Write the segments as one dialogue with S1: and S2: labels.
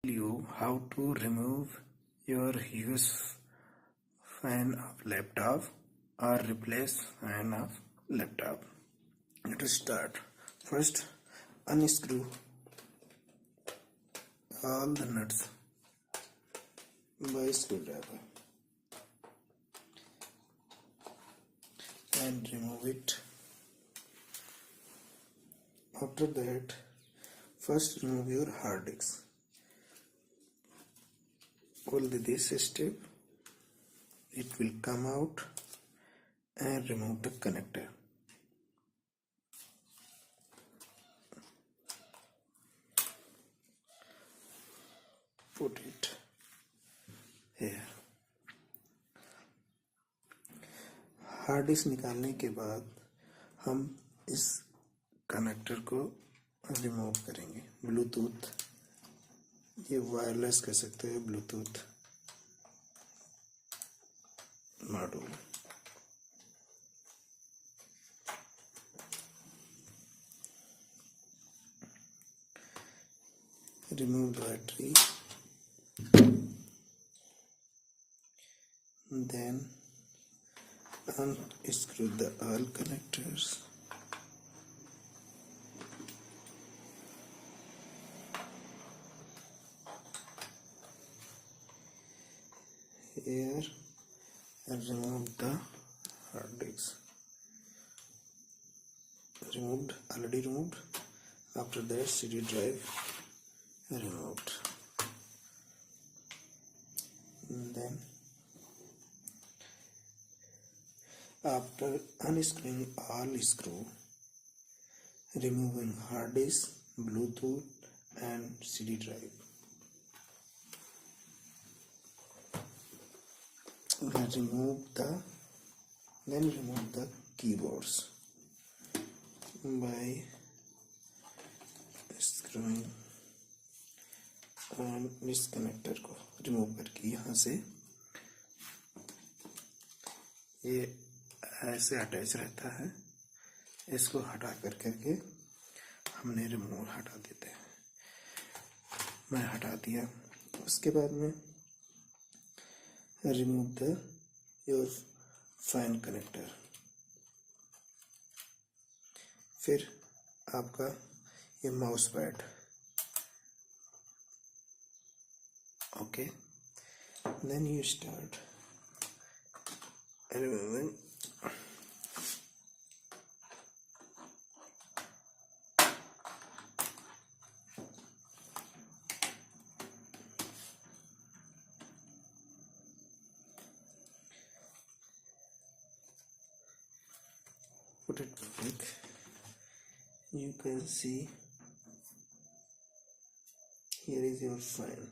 S1: you how to remove your use fan of laptop or replace fan of laptop. Let us start. First, unscrew all the nuts by screwdriver and remove it. After that, first remove your hard disk. Follow this step, it will come out, and remove the connector. Put it here. Hard disk निकालने के बाद हम इस connector को remove करेंगे. Bluetooth, ये wireless कह सकते हैं, Bluetooth module. Remove the battery, then unscrew the all connectors. Here and remove the hard disk. Already removed. After that, CD drive removed. And then after unscrewing all screw, removing hard disk, Bluetooth and CD drive. Then remove the keyboards by screwing इस connector को remove करके यहाँ से ये ऐसे attach रहता है, इसको हटा करके हमने रिमूव हटा देते हैं. मैं हटा दिया. उसके बाद में remove the your fan connector. फिर आपका ये mouse pad. Okay, then you start removing. Put it back. You can see here is your fan.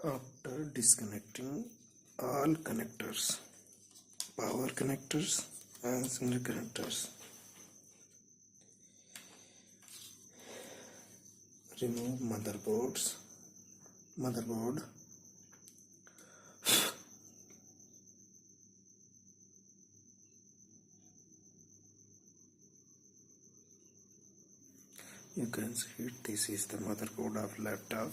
S1: After disconnecting all connectors, power connectors and single connectors, remove motherboard. You can see this is the motherboard of laptop.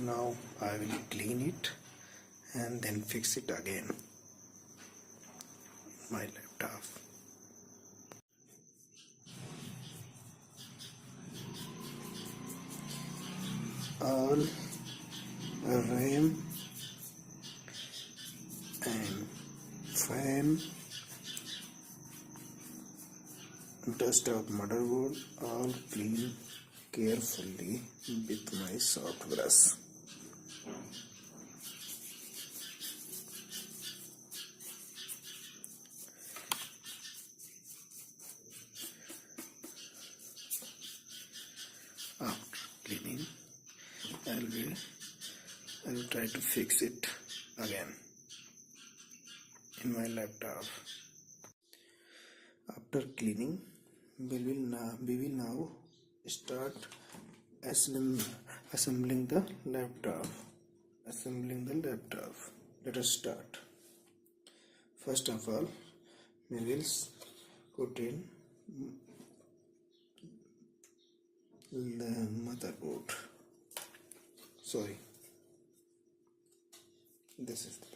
S1: Now I will clean it and then fix it again. My laptop. All RAM and fan, dust of motherboard, all clean carefully with my soft brush. After cleaning, I will I will try to fix it again in my laptop. After cleaning, we will now start assembling the laptop. Let us start. First of all, we will put in the motherboard. Sorry, this is the thing.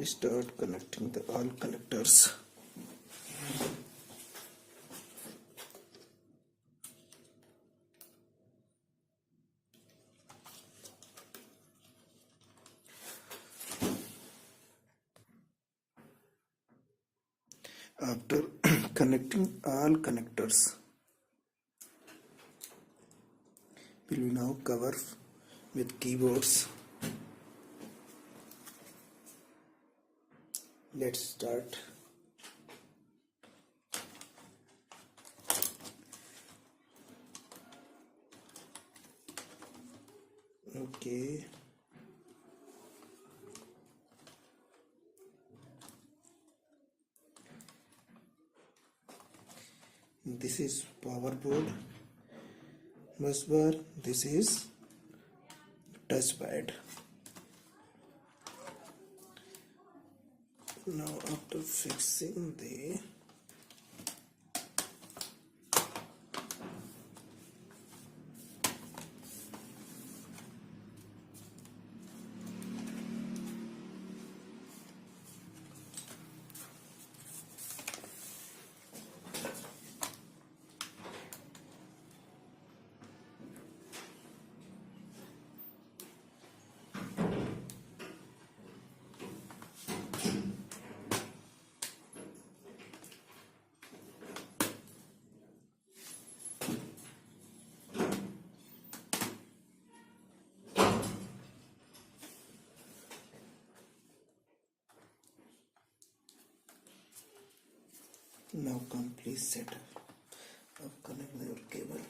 S1: I start connecting the all connectors. After connecting all connectors, we will now cover with keyboards. Let's start. Okay. This is power board, bus bar. This is touchpad. Now after fixing the now complete setup of connect your cable.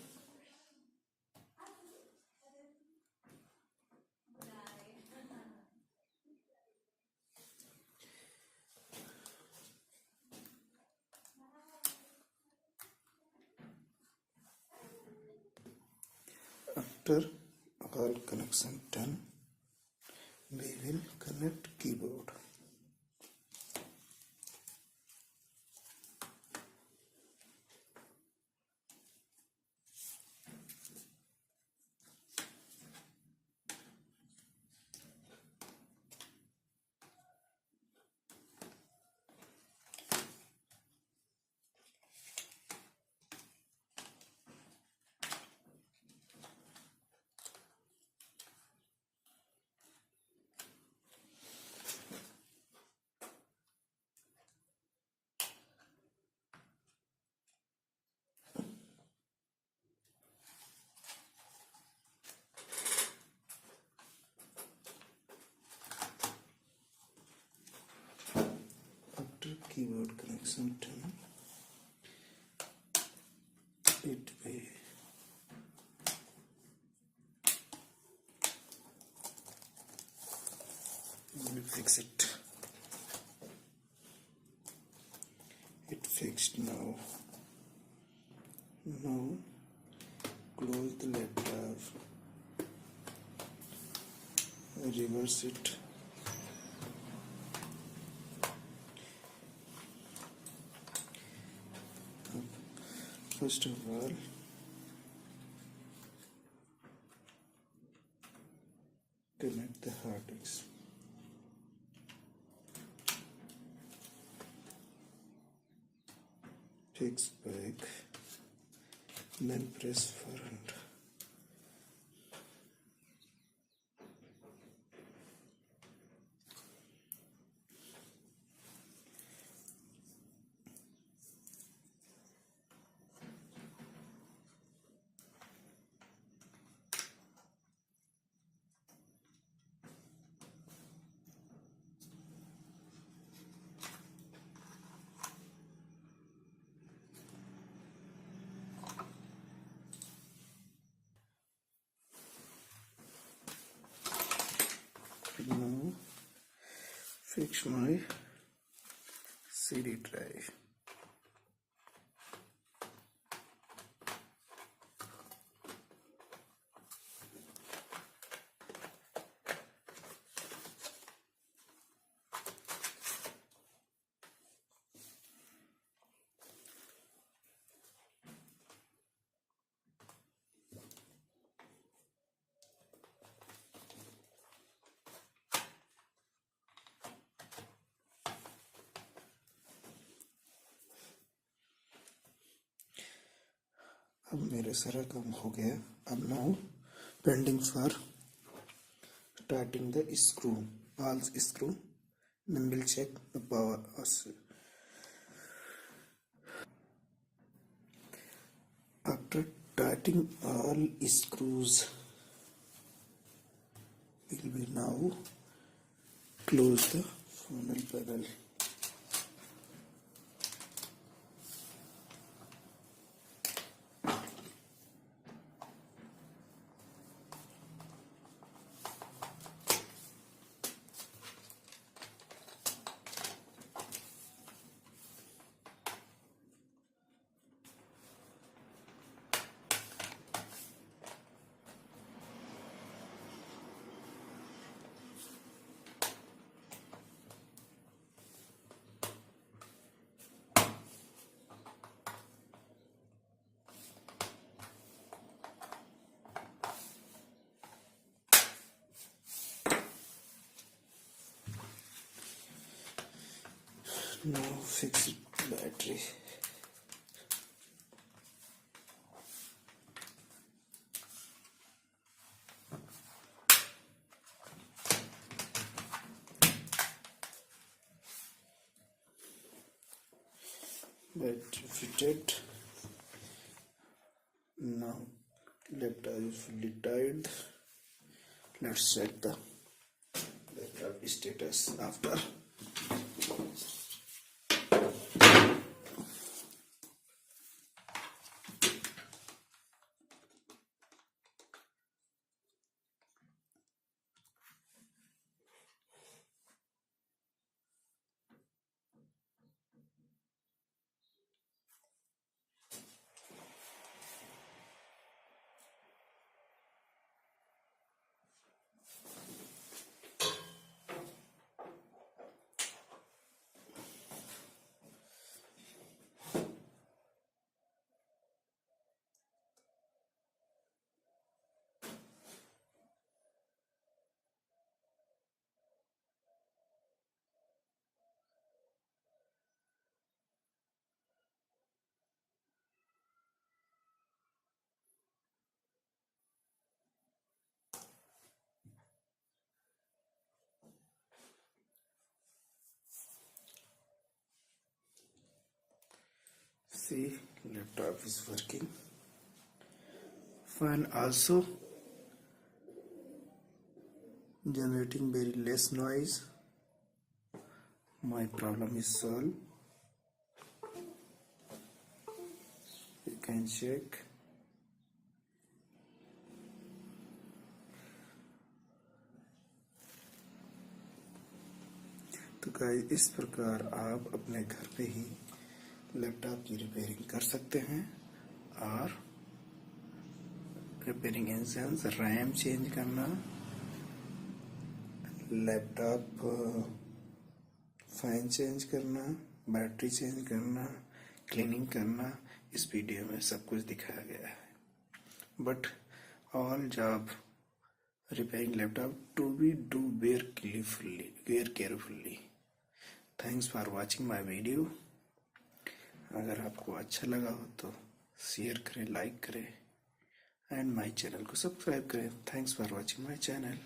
S1: After all connection done, we will connect keyboard. After keyboard connection done, it will fix it. It fixed now. Now close the laptop. Reverse it. First of all, connect the hard disk. Fix back, then press forward. fix my CD drive. अब मेरे सारा काम हो गया. अब now pending for starting the screw, all screw. Then we'll check the power. After tightening all screws, we will now close the funnel panel. Now fix battery. Battery fitted. Now laptop is fully tied. Let's check the laptop status after. See, laptop is working. Fan also generating very less noise. My problem is solved. You can check. तो guys इस प्रकार आप अपने घर पे ही laptop की repairing कर सकते हैं. और रिपेयरिंग इंस्टेंस रैम चेंज करना, लैपटॉप फैन चेंज करना, बैटरी चेंज करना, क्लीनिंग करना, इस वीडियो में सब कुछ दिखाया गया है. But all job repairing laptop to be do very carefully. Thanks for watching my video. अगर आपको अच्छा लगा हो तो शेयर करें, लाइक करें एंड माय चैनल को सब्सक्राइब करें. Thanks for watching my channel.